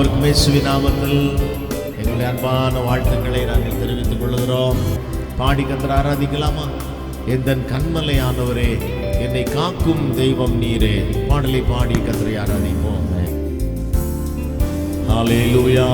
யாவருக்கும் இயேசுவின் நாமத்தில் எங்களுடைய அன்பான வாழ்த்துக்களை நாங்கள் தெரிவித்துக் கொள்கிறோம். பாடி கர்த்தரை ஆராதிக்கலாமா? எந்தன் கன்மலையானவரே, என்னை காக்கும் தெய்வம் நீரே. பாடலை பாடி கர்த்தரை ஆராதிப்போம். ஹல்லேலூயா.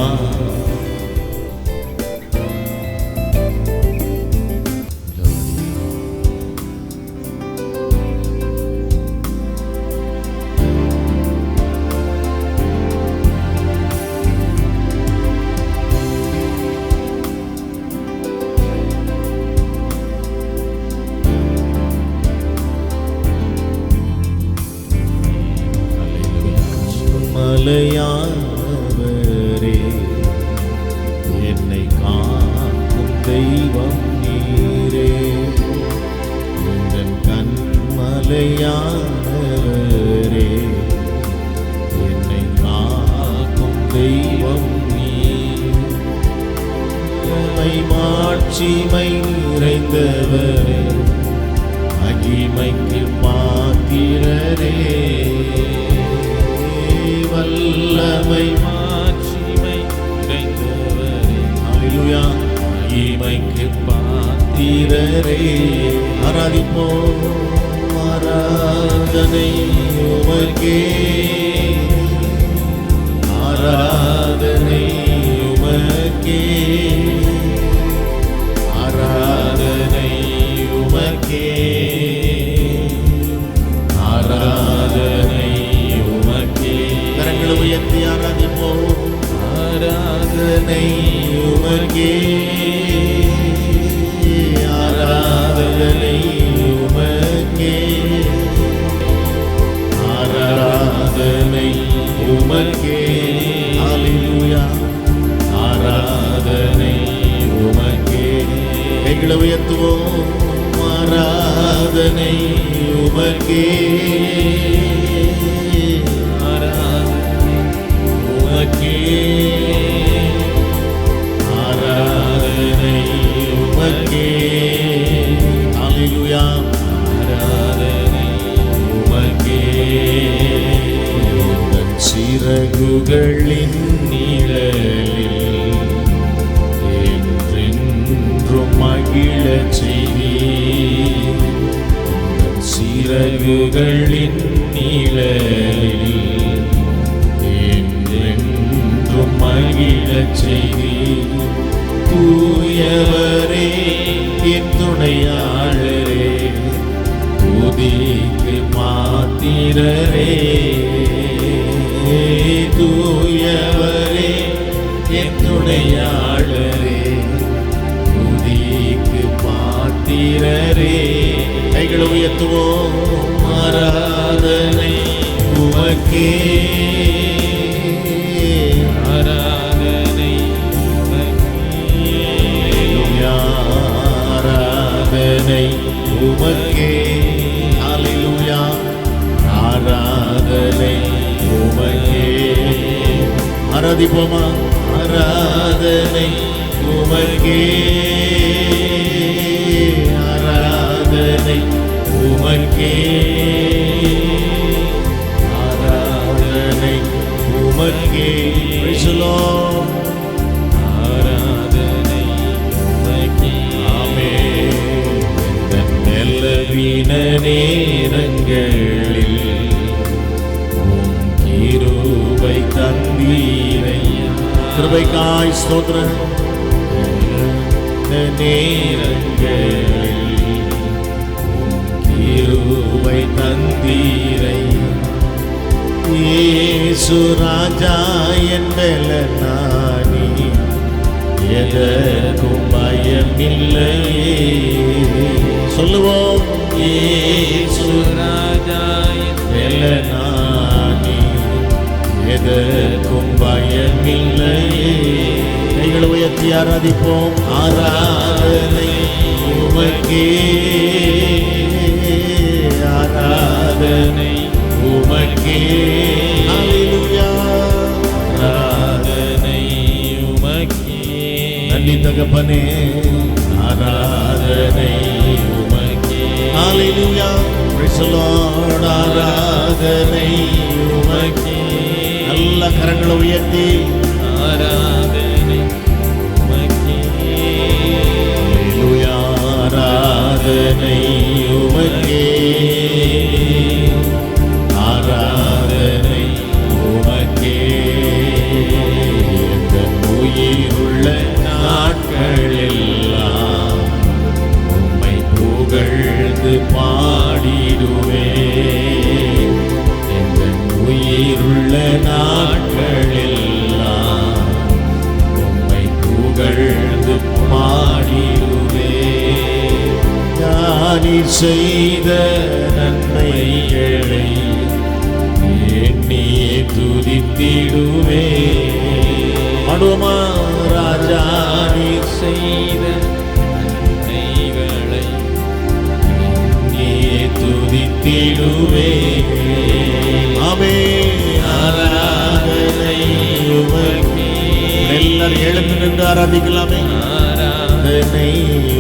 மலையானவரே, என்னை காக்கும் தெய்வம் நீரே. எந்தன் கன்மலையானவரே, என்னை காக்கும் தெய்வம் நீரை. மாட்சிமை நிறைந்தவரே, மகிமைக்கு பாத்திரரே. வல்லமை மாட்சிமை நிறைந்தவரே, ஹல்லேலூயா, மகிமைக்கு பாத்திரரே. ஆராதிப்போம். ஆராதனை உமக்கே, ஆராதனை உமக்கே, ஆராதனை உமக்கே, ஆராதனை கரங்களை உயர்த்தி ஆராதிப்போம். ஆராதனை உமக்கே, ஆராதனை உமக்கே, ஆராதனை உமக்கே. ஹல்லேலூயா. ஆராதனை உமக்கே. கைகளை உயர்த்துவோம். ஆராதனை உமக்கே, ஆராதனை உமக்கே. ஹல்லேலூயா. ஆராதனை உமக்கே. உந்தன் சிறகுகளின் நிழலில் என்றென்றும் மகிழச் செய்வீர். உந்தன் சிறகுகளின் நிழலில் மகிழச் செய்வீர். தூயவரே, என் துணையாளரே, துதிக்கு பாத்திரரே. தூயவரே, என் துணையாளரே, துதிக்கு பாத்திரரே. கைகளை உயர்த்துவோம். ஆராதனை உமக்கே, ஆராதனை உமக்கே. ஹல்லேலூயா. ஆராதனை உமக்கே. ஆராதிப்போமா? ஆராதனை உமக்கே, ஆராதனை உமக்கே, ஆராதனை உமக்கே. Praise the Lord. ஆராதனை உமக்கே. ஆமென். என் மெல்லவீன நேரங்களில் உம் கிருபை தந்தீரையா. கிருபைக்காய் ஸ்தோத்திரம். நேரங்களில் உம் கிருபை தந்தீரையா. இயேசு ராஜா என்பலனானி, எதற்கும் பயமில்லையே. சொல்லுவோம். இயேசு ராஜா என்பலனானி, எதற்கும் பயமில்லையே. கைகளை உயர்த்தி ஆராதிப்போம். ஆராதனை உமக்கே, ஆராதனை உமக்கே. ஹல்லேலூயா. ஆராதனை உமக்கே. நன்றி தகப்பனே. ஆராதனை உமக்கே. ஹல்லேலூயா. Praise the Lord. ஆராதனை உமக்கே. நல்ல கரங்களை உயர்த்தி ஆராதனை உமக்கே. அல்லேலூயா. ஆராதனை உமக்கே, ஆராதனை உமக்கே. எந்தன் உயிருள்ள நாட்களெல்லாம் உம்மை புகழ்ந்து பாடிடுவேன். எந்தன் உயிருள்ள நாட்களெல்லாம் உம்மை புகழ்ந்து பாடிடுவேன். ஞானி செய்த நன்மைகளை எண்ணியே துதித்திடுவேன். பாடுவோமா? ராஜா நீ செய்த நன்மைகளை எண்ணியே துதித்திடுவேன். ஆமென். ஆராதனை உமக்கே. எல்லாரும் எழுந்து நின்று ஆராதிக்கலாமே. ஆராதனை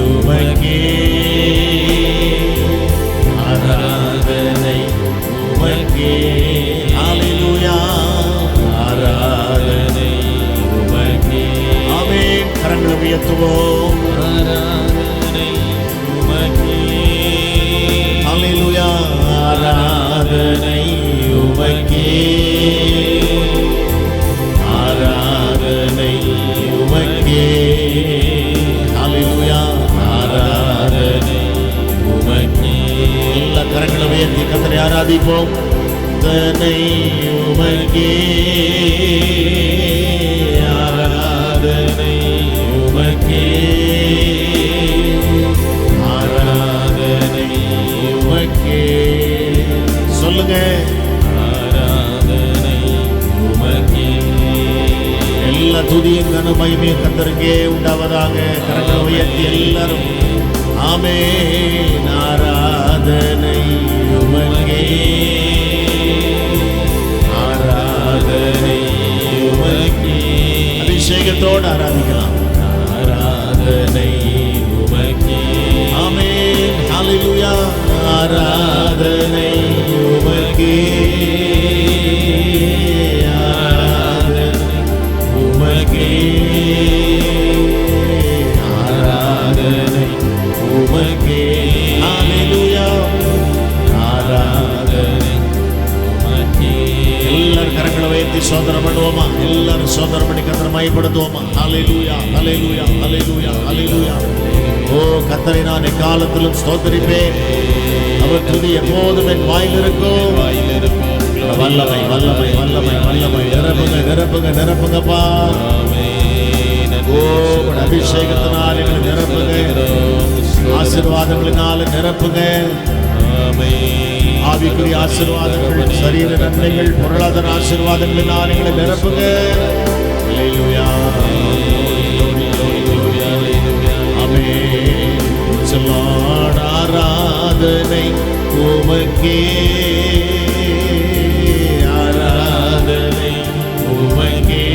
உமக்கே, ஆராதனை உமக்கே. ஹல்லேலூயா. ஆராதனை உமக்கே. ஆமென். கரங்களை உயர்த்துவோம். ஆராதனை உமக்கே. ஹல்லேலூயா. ஆராதனை உமக்கே, ஆராதனை உமக்கே. ஹல்லேலூயா. ஆராதனை உமக்கே. எல்லா கரங்களை உயர்த்தி கர்த்தரை ஆராதிப்போம். ஆராதனை உமக்கே, ஆராதனை உமக்கே, ஆராதனை உமக்கே. சொல்லுங்க. ஆராதனை உமக்கே. எல்லா துதியும் கன மகிமையும் கர்த்தருக்கே உண்டாவதாக. கரங்களை உயர்த்தி எல்லாரும் ஆமென். ஆராதனை உமக்கே, ஆராதனை உமக்கே. அபிஷேகத்தோடு ஆராதிக்கலாம். ஆராதனை உமக்கே. ஆமென். ஹல்லேலூயா. ஆராதனை உமக்கே, ஆராதனை உமக்கே, ஆராதனை உமக்கே. ஹல்லேலூயா. ஆராதனை உமக்கே. எல்லாரும் கரங்களை உயர்த்தி சோதனை பண்ணுவோமா? எல்லாரும் சோதனை பண்ணி கர்த்தரை மகிமைப்படுத்துவோமா? ஹல்லேலூயா, ஹல்லேலூயா, ஹல்லேலூயா, ஹல்லேலூயா. ஓ கர்த்தரை நான் எக்காலத்திலும் ஸ்தோத்திரிப்பேன். அவர் துதி எப்போதும் என் வாயில் இருக்கும். வல்லமை, வல்லமை, வல்லமை, வல்லமை. நிரப்புங்க, நிரப்புங்க, நிரப்புங்கப்பா. ஓ அபிஷேகத்தினால் எங்களை நிரப்புங்க. ஆசீர்வாதங்களினால நிரப்புங்க. ஆவிக்குரிய ஆசீர்வாதங்கள், சரீர நன்மைகள், பொருளாதார ஆசீர்வாதங்களினால் எங்களை நிரப்புங்க. அல்லேலூயா. ஆமென். சொல்லாட ஆராதனை உமக்கே, ஆராதனை உமக்கே,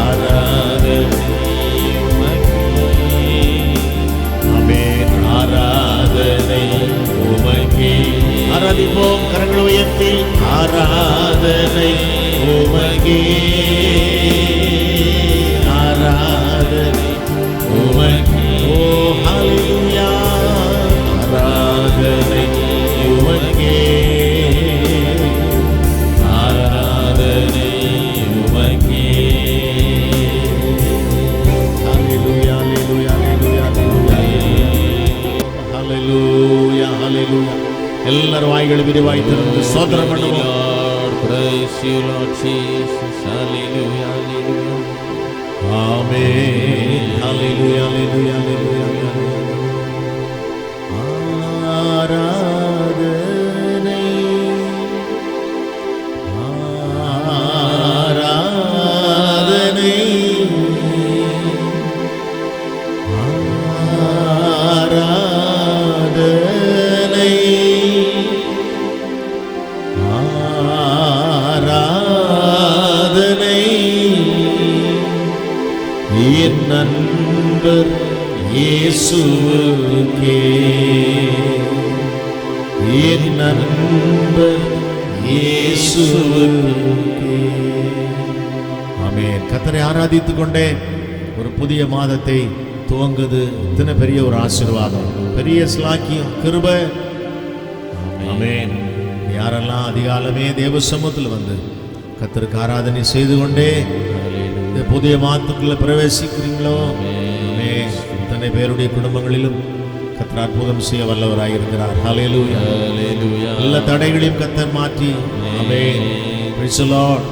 ஆராதனை உமக்கே. ஆமென். ஆராதனை உமக்கே. ஆராதிப்போம் கரங்களை உயர்த்தி. ஆராதனை உமக்கே, ஆராதனை உமக்கே. ஓ ஹல்லேலூயா. ஆராதனை உமக்கே, ஆராதனை உமக்கே. ஹல்லேலூயா, ஹல்லேலூயா, ஹல்லேலூயா, ஹல்லேலூயா, ஹல்லேலூயா. எல்லாரும் வாய்களை விரிவாய் திறந்து ஸ்தோத்திரம் பண்ணுவோம். Lord, praise you, Lord Jesus. Hallelujah, hallelujah. ஆமென். ஹல்லேலூயா, ஹல்லேலூயா, ஹல்லேலூயா, ஹல்லேலூயா. ஆராதனை, ஆராதனை, ஆராதனை, ஆராதனை. என் நண்பர் இயேசுவுக்கே, என் நண்பர் இயேசுவுக்கே. ஆமென். கர்த்தரை ஆராதித்துக் கொண்டே ஒரு புதிய மாதத்தை துவங்குது. இத்தனை பெரிய ஒரு ஆசீர்வாதம், பெரிய ஸ்லாக்கியம், கிருபை. ஆமென். யாரெல்லாம் அதிகாலமே தேவ சமூகத்தில் வந்து கர்த்தருக்கு ஆராதனை செய்து கொண்டே இந்த புதிய மாதத்துக்குள்ள பிரவேசிக்கிறீங்களோ, ஆமென். இத்தனை பேருடைய குடும்பங்களிலும் கர்த்தர் அற்புதம் செய்ய வல்லவராயிருக்கிறார். ஹல்லேலூயா. ஹல்லேலூயா. எல்லா தடைகளையும் கர்த்தர் மாற்றி, ஆமென். Praise the Lord.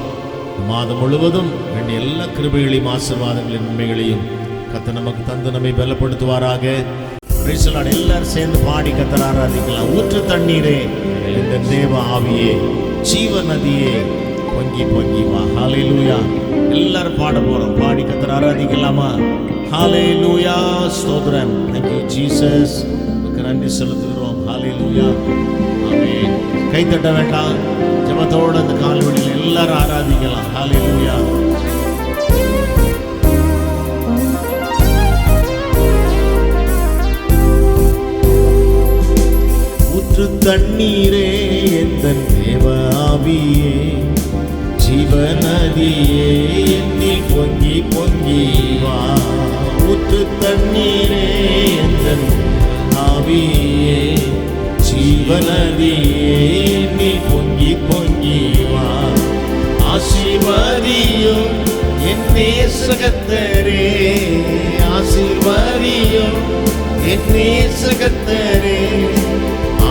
மாதம் முழுவதும் வேண்டிய எல்லா கிருபைகளையும் ஆசீர்வாதங்களின் நன்மைகளையும் கர்த்தர் நமக்கு தந்து நம்மை பலப்படுத்துவாராக. Praise the Lord. எல்லாரும் சேர்ந்து பாடி கர்த்தர் ஆராதிக்கலாம். ஊற்று தண்ணீரே, இந்த தேவ ஆவியே, ஜீவ நதியே, பொங்கி பொங்கி வா. ஹல்லேலூயா. எல்லாரும் பாட போறோம். பாடி கர்த்தர் ஆராதிக்கலாமா? ஹல்லேலூயா. ஸ்தோத்திரம். Thank you Jesus. உமக்கு நன்றி செலுத்துகிறோம். ஹல்லேலூயா. ஆமென். கை தட்ட வேண்டாம். ஜெபத்தோட அந்த கால்வெளியில் எல்லாரும் ஆராதிக்கலாம். ஹல்லேலூயா. ஊற்று தண்ணீரே, எந்தன் தேவ ஆவியே, ஜீவ நதியே, என்னில் பொங்கி பொங்கி வா. ஊற்று தண்ணீரே, எந்தன் ஆவியே, ஜீவ நதியே, என்னில் பொங்கி பொங்கி வா. ஆசீர்வாதியும் என் நேசகத்தரே, ஆசீர்வாதியும் என் நேசகத்தரே,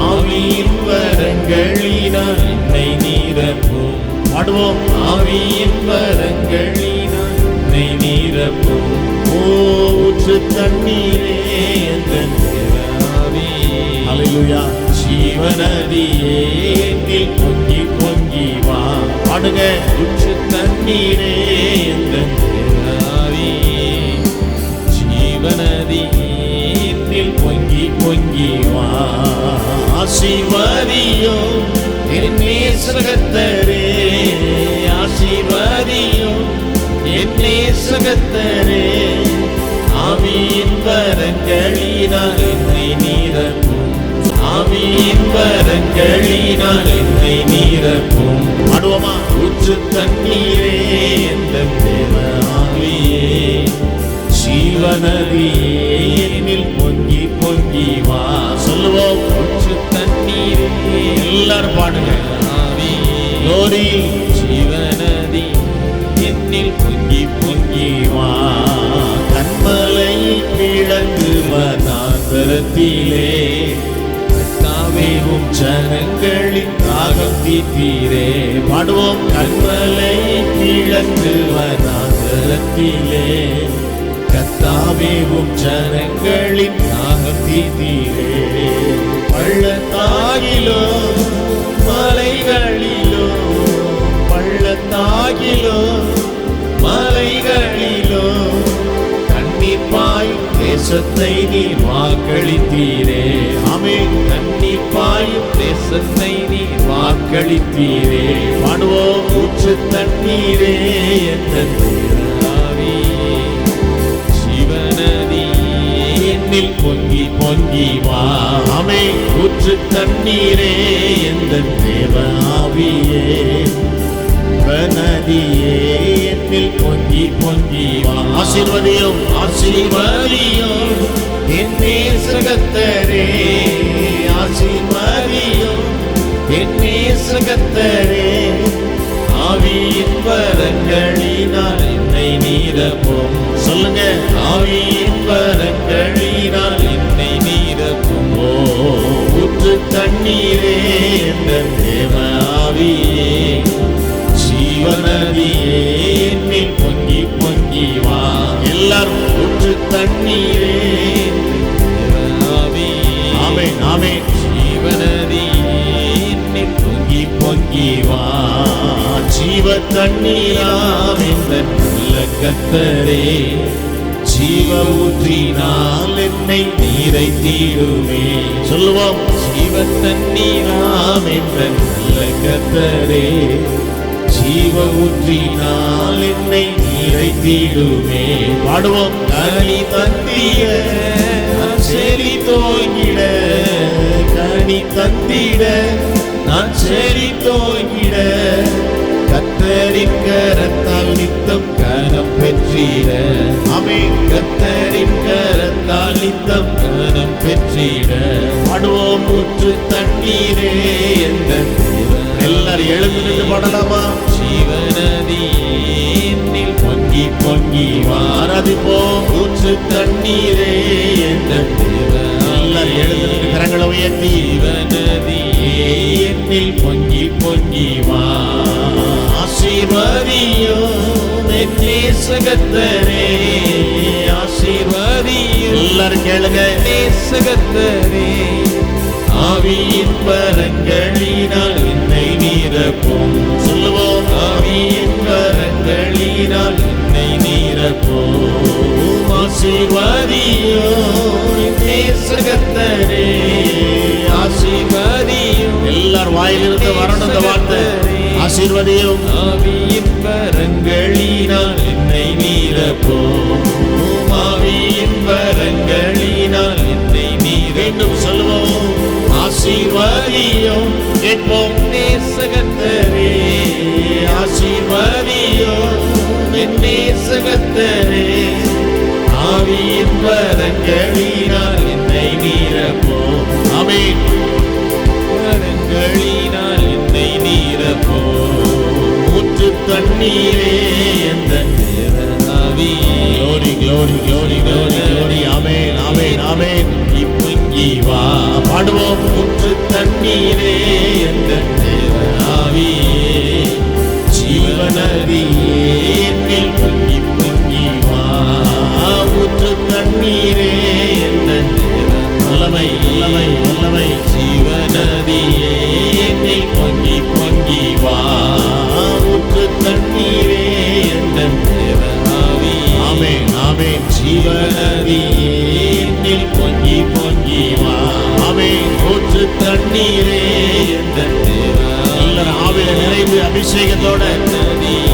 ஆவியின் வரங்களினால் என்னை நிரப்பும். பாடுவோம். ஆவியின் வரங்களினால் என்னை நிரப்பும். ஓ ஊற்று தண்ணீரே, எந்தன் தேவ ஆவியே, ஹல்லேலூயா, ஜீவ நதியே, என்னில் பொங்கி பொங்கி வா. பாடுங்க. ஊற்று தண்ணீரே, எந்தன் தேவ ஆவியே, ஜீவ நதியே, என்னில் பொங்கி பொங்கி வா. ஆசீர்வாதியும் என் நேசகத்தரே, ஆசீர்வாதியும் என் நேசகத்தரே, ஆவியின் வரங்களினால் என்னை நிரப்பும். ஆவியின் வரங்களினால் என்னை நிரப்பும். பாடுவோமா? ஊற்று தண்ணீரே, எந்தன் தேவ ஆவியே, ஜீவ நதியே, என்னில் பொங்கி பொங்கி வா. சொல்லுவோம். ஊற்று தண்ணீரே, எல்லாரும் பாடுங்க. ஆவியே, ஜீவ நதி, என்னில் பொங்கி பொங்கி வா. கண்மலை கிழங்கு வனாந்தரத்திலே, கர்த்தாவேவும் ஜனங்களின் தாகம் தீர்த்தீரே. பாடுவோம். கண்மலை கிழங்கு வனாந்தரத்திலே, கர்த்தாவேவும் ஜனங்களின் தாகம் தீர்த்தீரே. பள்ளத்தாகிலோ மலைகளிலோ, பள்ளத்தாகிலோ மலைகளிலோ, கண்ணீர்ப்பாய் தேசத்தை நீர் வாக்களித்தீரே. ஆமென். கண்ணீர்ப்பாயும் தேசத்தை நீர் வாக்களித்தீரே. பாடுவோம். ஊற்று தண்ணீரே, எந்தன் தேவ ஆவியே, ஜீவ நதியே, என்னில் பொங்கி பொங்கி வா. ஆமென். ஊற்று தண்ணீரே, எந்தன் தேவ ஆவியே, நதியே, என்னில் பொங்கி பொங்கி வா. ஆசீர்வதியும், ஆசீர்வதியும் என் நேசகத்தரே, ஆசீர்வதியும் என் நேசகத்தரே, ஆவியின் வரங்களினால் என்னை நிரப்பும். சொல்லுங்க. ஆவியின் வரங்களினால் என்னை நிரப்பும். ஓ ஊற்று தண்ணீரே, எந்தன் தேவ ஆவியே, ஜீவ நதியே, என்னில் பொங்கி பொங்கி வா. எல்லாரும். ஊற்று தண்ணீரே, தேவ ஆவியே, ஆமென் ஆமென், ஜீவ நதியே, என்னில் பொங்கி பொங்கி வா. ஜீவ தண்ணீராம் எந்தன் நல்ல கர்த்தரே, ஜீவ ஊற்றினால் என்னை நீரைத்தீடுமே. சொல்லுவோம். ஜீவ தண்ணீராம் எந்தன் நல்ல கர்த்தரே, ஜீவ ஊற்றினால் என்னை நீரைத்தீடுமே. பாடுவோம். கனி தந்திட நான் செறி தோங்கிட, கனி தந்திட நான் செறி தோங்கிட, நித்தம் கனம் பெற்றிட ஆமென். கர்த்தரின் கரத்தால் நித்தம் கனம் பெற்றிட பாடுவோம். ஊற்று தண்ணீரே எந்தன் எல்லாரும் எழுந்து நின்று பாடலாமா? ஜீவநதி என்னில் பொங்கி பொங்கி வா. ஆராதிப்போம். ஊற்று தண்ணீரே எந்தன் எல்லாரும் எழுந்து நின்று கரங்களை உயர்த்தி ஜீவநதி என்னில் பொங்கி பொங்கி வா. ஆசீர்வதியோ என் நேசகர்த்தரே, ஆசீர்வதியோ எல்லாரும் கேளுங்க. நேசகர்த்தரே, ஆவியின் வரங்களினால் என்னை நிரப்பும். சொல்லுவோம். ஆவியின் வரங்களினால் என்னை நிரப்பும். ஆசீர்வதியோ என் நேசகர்த்தரே, ஆசீர்வதியோ. எல்லாரும் வாயிலிருந்து வரணும் இந்த வார்த்தை. ஆசீர்வதியும். ஆவியின் வரங்களினால் என்னை நிரப்பும். ஆவியின் வரங்களினால் என்னை மீண்டும் சொல்லுவோம். ஆசீர்வதியும். கேட்போம். நேசகர்த்தரே, ஆசீர்வதியோ என் நேசகர்த்தரே, ஆவியின் வரங்களினால் என்னை நிரப்பும். ஆமென். வரங்களினால் என்னை நிரப்பும். ஊற்று தண்ணீரே எந்தன் ஆவியே. Glory, glory, glory, glory, glory. ஆமென், ஆமென், ஆமென். பொங்கி வா. பாடுவோம். ஊற்று தண்ணீரே எந்தன் ஆவியே. ஜீவநதியே என்னில் பொங்கி பொங்கி வா. ஊற்று தண்ணீரே எந்தன் வல்லமை, வல்லமை, வல்லமை. ஜீவநதியே என்னில் பொங்கி பொங்கி வா. ஊற்று தண்ணீரே எந்தன் ஆவியே. ஆமென், ஆமென். ஜீவநதியே என்னில் பொங்கி பொங்கி வா. ஆமென். ஊற்று தண்ணீரே எந்தன் எல்லாரும் ஆவியில நிறைந்து அபிஷேகத்தோட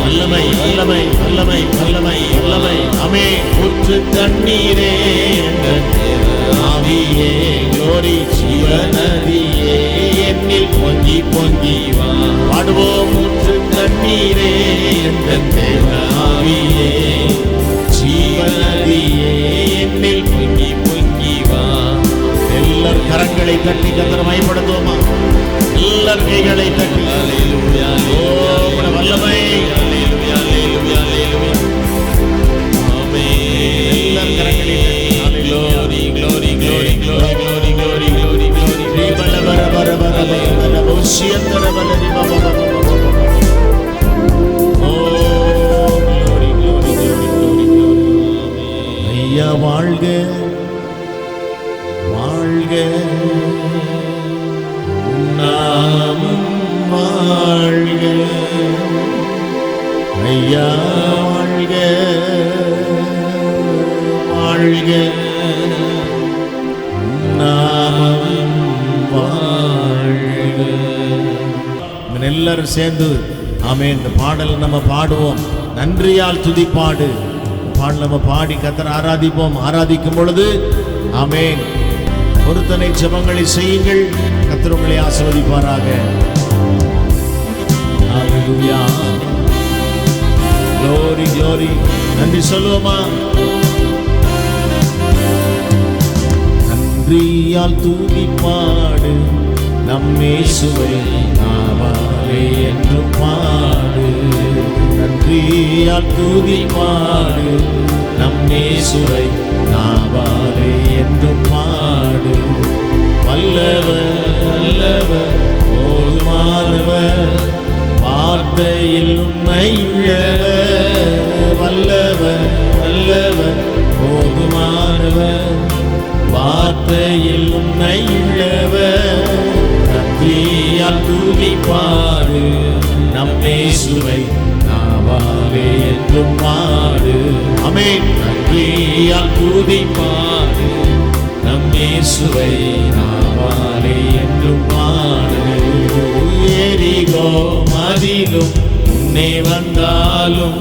வல்லமை, வல்லமை, வல்லமை, வல்லமை, வல்லமை. ஆமென். ஊற்று தண்ணீரே எந்தன் ஆவியே. Glory. ஜீவநதியே என்னில் பொங்கி பொங்கி வா. பாடுவோம். ஊற்று தண்ணீரே எந்தன் ஆவியே. ஜீவநதியே என்னில் பொங்கி பொங்கி வா. எல்லாரும் கரங்களை தட்டி கர்த்தரை மகிமைப்படுத்துவோமா? எல்லாரும் கைகளை தட்டி. அல்லேலூயா, ஓ, உம்முடைய வல்லமை. அல்லேலூயா, அல்லேலூயா, அல்லேலூயா. ஆமென். எல்லாரும் கரங்களை தட்டி. Glory, glory, glory, glory, glory, glory, glory, glory. பல வர வர வர வர வர ஓசியந்தர வர ரி ப ப ப ப ப ப. ஓ, glory, glory, glory, glory, glory. ஐயா வாழ்க, வாழ்க, நாமும் வாழ்க. ஐயா வாழ்க, வாழ்க, நாமும் வாழ்க. எல்லாரும் சேர்ந்து ஆமென். இந்த பாடல் நம்ம பாடுவோம். நன்றியால் துதிப்பாடு பாடல் நம்ம பாடி கர்த்தரை ஆராதிப்போம். ஆராதிக்கும் பொழுது ஆமென் பொருத்தனை ஜெபங்களை செய்யுங்கள். கர்த்தர் உங்களை ஆசீர்வதிப்பாராக. ஹalleluya. glory, glory. நன்றி சொல்லுவோமா? நன்றியால் துதிப்பாடு நம் இயேசுவை நாவாலே என்று பாடு. நன்றியால் துதிப்பாடு நம் இயேசுவை நாவாலே என்று பாடு. வல்லவர், வல்லவர், போதுமானவர், வார்த்தையில் உண்மையுள்ளவர். வல்லவர், வல்லவர், போதுமானவர், வார்த்தையில் உண்மையுள்ளவர். நன்றியால் துதிப்பாடு நம் இயேசுவை நாவாலே என்றும் பாடு. ஆமென். நன்றியால் துதிப்பாடு நம் இயேசுவை நாவாலே என்றும் பாடு. எரிகோ மதிலும் முன்னே வந்தாலும்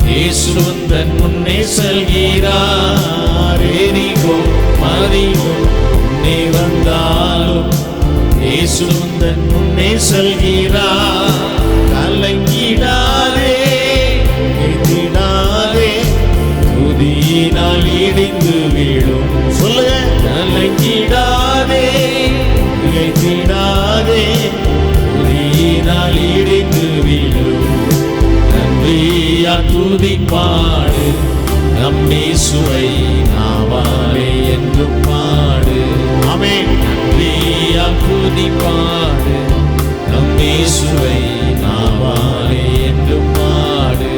இயேசு தன் முன்னே செல்கிறார். எரிகோ மதிலும் முன்னே வந்தாலும் இயேசு தன் முன்னே செல்கிறார். கலங்கிடாதே, இடிந்து வீழும். சொல்லுங்க. கலங்கிடாதே, திகைத்திடாதே, துதியினால் இடிந்து வீழும். நன்றியா துதிப்பாடு, நம் இயேசுவை நாவாலே என்றும் பாடு. ஆமென். நன்றியா துதிப்பாடு, நம் இயேசுவை நாவாலே என்றும் பாடு.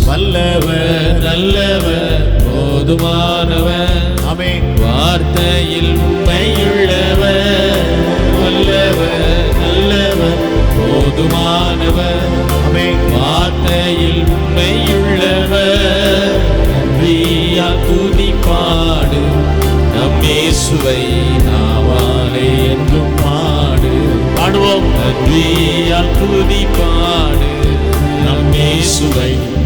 வல்லவர் நல்லவர் போதுமானவர். ஆமென். வார்த்தையில் உண்மையுள்ளவர். வல்லவர் நல்லவர் போதுமானவர். ஆமென். வார்த்தையில் உண்மையுள்ளவர். நன்றியா துதிப்பாடு, நம் இயேசுவை நாவாலே என்றும் பாடு. பாடுவோம். நன்றியா துதிப்பாடு, நம் இயேசுவை